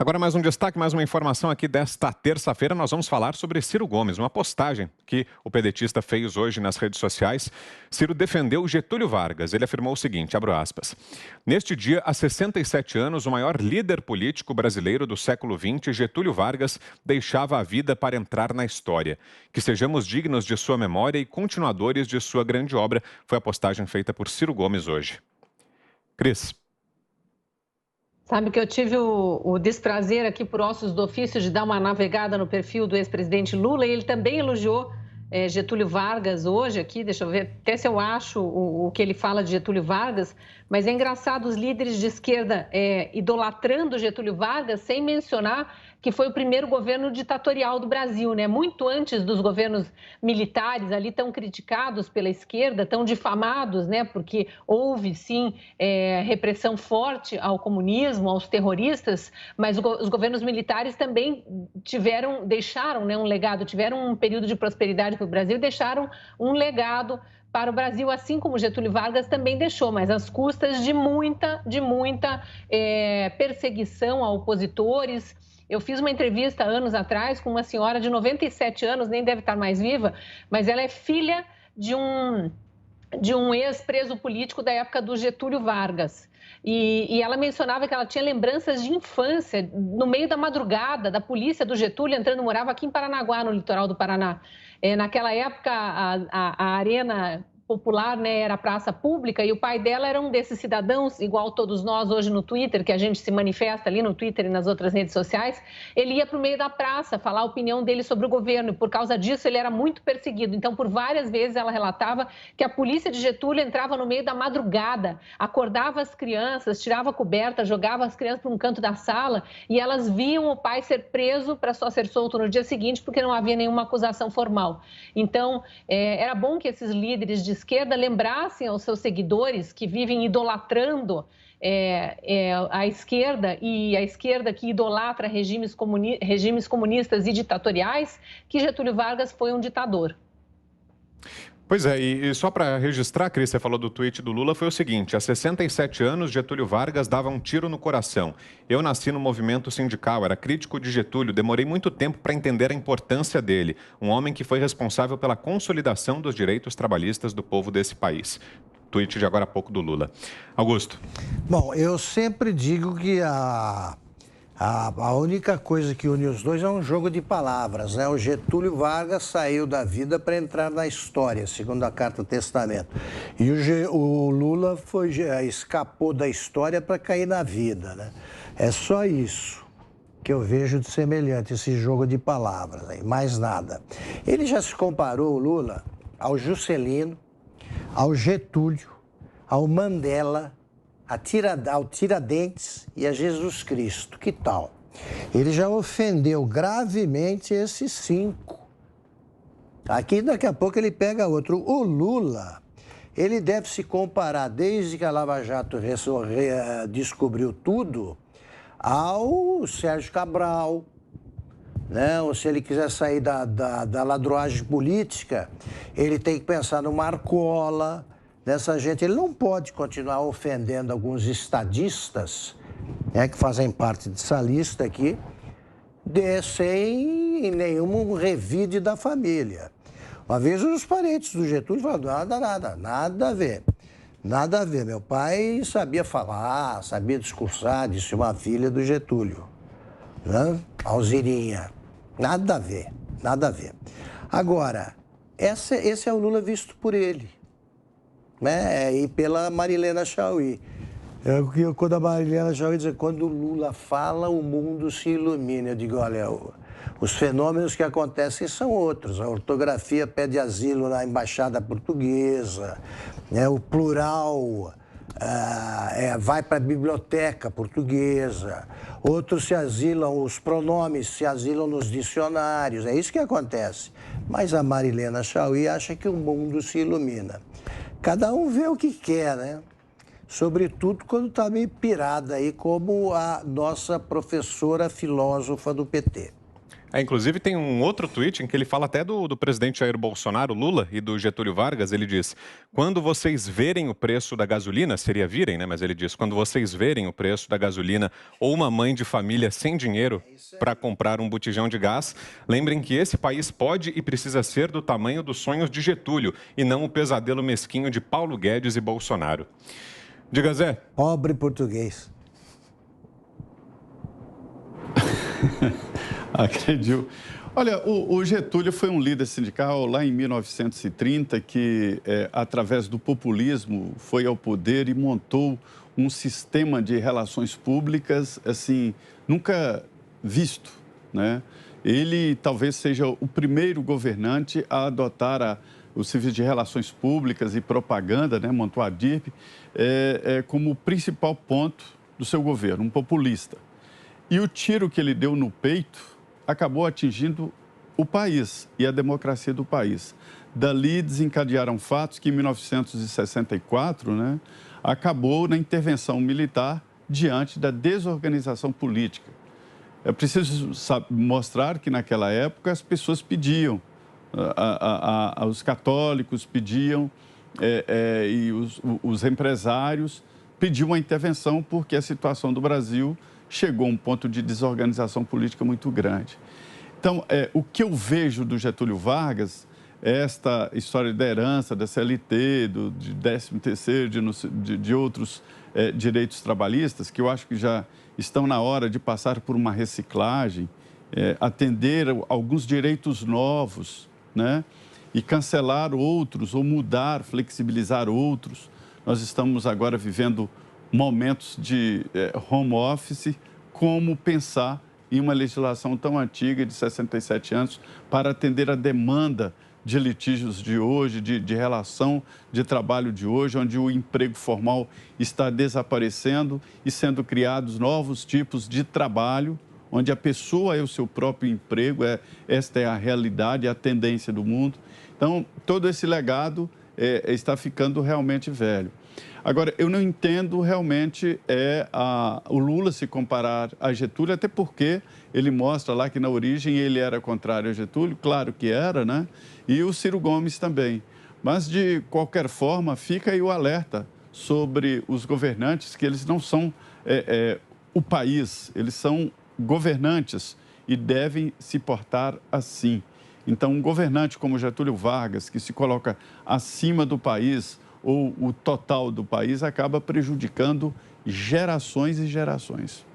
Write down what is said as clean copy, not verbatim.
Agora mais um destaque, mais uma informação aqui desta terça-feira. Nós vamos falar sobre Ciro Gomes, uma postagem que o pedetista fez hoje nas redes sociais. Ciro defendeu Getúlio Vargas. Ele afirmou o seguinte, abro aspas: "Neste dia, há 67 anos, o maior líder político brasileiro do século XX, Getúlio Vargas, deixava a vida para entrar na história. Que sejamos dignos de sua memória e continuadores de sua grande obra", foi a postagem feita por Ciro Gomes hoje. Cris. Sabe que eu tive o desprazer aqui por ossos do ofício de dar uma navegada no perfil do ex-presidente Lula e ele também elogiou Getúlio Vargas hoje aqui, deixa eu ver até se eu acho o que ele fala de Getúlio Vargas, mas é engraçado os líderes de esquerda idolatrando Getúlio Vargas sem mencionar que foi o primeiro governo ditatorial do Brasil, né? Muito antes dos governos militares ali tão criticados pela esquerda, tão difamados, né? Porque houve, sim, repressão forte ao comunismo, aos terroristas, mas os governos militares também deixaram, né, um legado, tiveram um período de prosperidade para o Brasil e deixaram um legado para o Brasil, assim como Getúlio Vargas também deixou, mas às custas de muita perseguição a opositores. Eu fiz uma entrevista anos atrás com uma senhora de 97 anos, nem deve estar mais viva, mas ela é filha de um ex-preso político da época do Getúlio Vargas. E ela mencionava que ela tinha lembranças de infância, no meio da madrugada, da polícia do Getúlio entrando, morava aqui em Paranaguá, no litoral do Paraná. Naquela época, a Arena Popular, né, era praça pública e o pai dela era um desses cidadãos, igual todos nós hoje no Twitter, que a gente se manifesta ali no Twitter e nas outras redes sociais. Ele ia para o meio da praça falar a opinião dele sobre o governo e por causa disso ele era muito perseguido. Então, por várias vezes ela relatava que a polícia de Getúlio entrava no meio da madrugada, acordava as crianças, tirava a coberta, jogava as crianças para um canto da sala e elas viam o pai ser preso para só ser solto no dia seguinte porque não havia nenhuma acusação formal. Então, era bom que esses líderes de esquerda lembrassem aos seus seguidores que vivem idolatrando a esquerda e a esquerda que idolatra regimes comunistas e ditatoriais, que Getúlio Vargas foi um ditador. Pois é, e só para registrar, Cris, você falou do tweet do Lula, foi o seguinte: há 67 anos, Getúlio Vargas dava um tiro no coração. Eu nasci no movimento sindical, era crítico de Getúlio, demorei muito tempo para entender a importância dele. Um homem que foi responsável pela consolidação dos direitos trabalhistas do povo desse país. Tweet de agora há pouco do Lula. Augusto. Bom, eu sempre digo que a única coisa que une os dois é um jogo de palavras, né? O Getúlio Vargas saiu da vida para entrar na história, segundo a Carta Testamento. E o Lula escapou da história para cair na vida, né? É só isso que eu vejo de semelhante, esse jogo de palavras, né? Mais nada. Ele já se comparou, o Lula, ao Juscelino, ao Getúlio, ao Mandela, ao Tiradentes e a Jesus Cristo. Que tal? Ele já ofendeu gravemente esses 5. Aqui, daqui a pouco, ele pega outro. O Lula, ele deve se comparar, desde que a Lava Jato descobriu tudo, ao Sérgio Cabral, né? Ou se ele quiser sair da ladruagem política, ele tem que pensar no Marcola, dessa gente. Ele não pode continuar ofendendo alguns estadistas, né, que fazem parte dessa lista aqui, sem nenhum revide da família. Uma vez os parentes do Getúlio falaram: nada a ver. Nada a ver. Meu pai sabia falar, sabia discursar, disse uma filha do Getúlio, né? Alzirinha. Nada a ver, nada a ver. Agora, esse é o Lula visto por ele, né? E pela Marilena Chaui. Quando a Marilena Chaui diz: quando o Lula fala, o mundo se ilumina. Eu digo: olha, os fenômenos que acontecem são outros. A ortografia pede asilo na Embaixada Portuguesa, né? O plural vai para a biblioteca portuguesa. Outros se asilam, os pronomes se asilam nos dicionários. É isso que acontece. Mas a Marilena Chaui acha que o mundo se ilumina. Cada um vê o que quer, né? Sobretudo quando está meio pirada aí, como a nossa professora filósofa do PT. Inclusive, tem um outro tweet em que ele fala até do presidente Jair Bolsonaro, Lula, e do Getúlio Vargas. Ele diz: quando vocês verem o preço da gasolina, seria virem, né? Mas ele diz: quando vocês verem o preço da gasolina ou uma mãe de família sem dinheiro para comprar um botijão de gás, lembrem que esse país pode e precisa ser do tamanho dos sonhos de Getúlio e não o pesadelo mesquinho de Paulo Guedes e Bolsonaro. Diga, Zé. Pobre português. Acredito. Olha, o Getúlio foi um líder sindical lá em 1930 que, através do populismo, foi ao poder e montou um sistema de relações públicas, assim, nunca visto, né? Ele talvez seja o primeiro governante a adotar o serviço de relações públicas e propaganda, né? Montou a DIRP, como principal ponto do seu governo, um populista. E o tiro que ele deu no peito acabou atingindo o país e a democracia do país. Dali desencadearam fatos que, em 1964, né, acabou na intervenção militar diante da desorganização política. É preciso mostrar que, naquela época, as pessoas pediam, os católicos pediam, e os empresários pediam a intervenção porque a situação do Brasil chegou a um ponto de desorganização política muito grande. Então, o que eu vejo do Getúlio Vargas é esta história da herança, da CLT, de 13º, de outros direitos trabalhistas, que eu acho que já estão na hora de passar por uma reciclagem, atender alguns direitos novos, né? E cancelar outros, ou mudar, flexibilizar outros. Nós estamos agora vivendo momentos de home office, como pensar em uma legislação tão antiga, de 67 anos, para atender a demanda de litígios de hoje, de relação de trabalho de hoje, onde o emprego formal está desaparecendo e sendo criados novos tipos de trabalho, onde a pessoa é o seu próprio emprego, esta é a realidade, a tendência do mundo. Então, todo esse legado está ficando realmente velho. Agora, eu não entendo realmente o Lula se comparar a Getúlio, até porque ele mostra lá que na origem ele era contrário a Getúlio, claro que era, né? E o Ciro Gomes também. Mas, de qualquer forma, fica aí o alerta sobre os governantes, que eles não são o país, eles são governantes e devem se portar assim. Então, um governante como Getúlio Vargas, que se coloca acima do país, ou o total do país, acaba prejudicando gerações e gerações.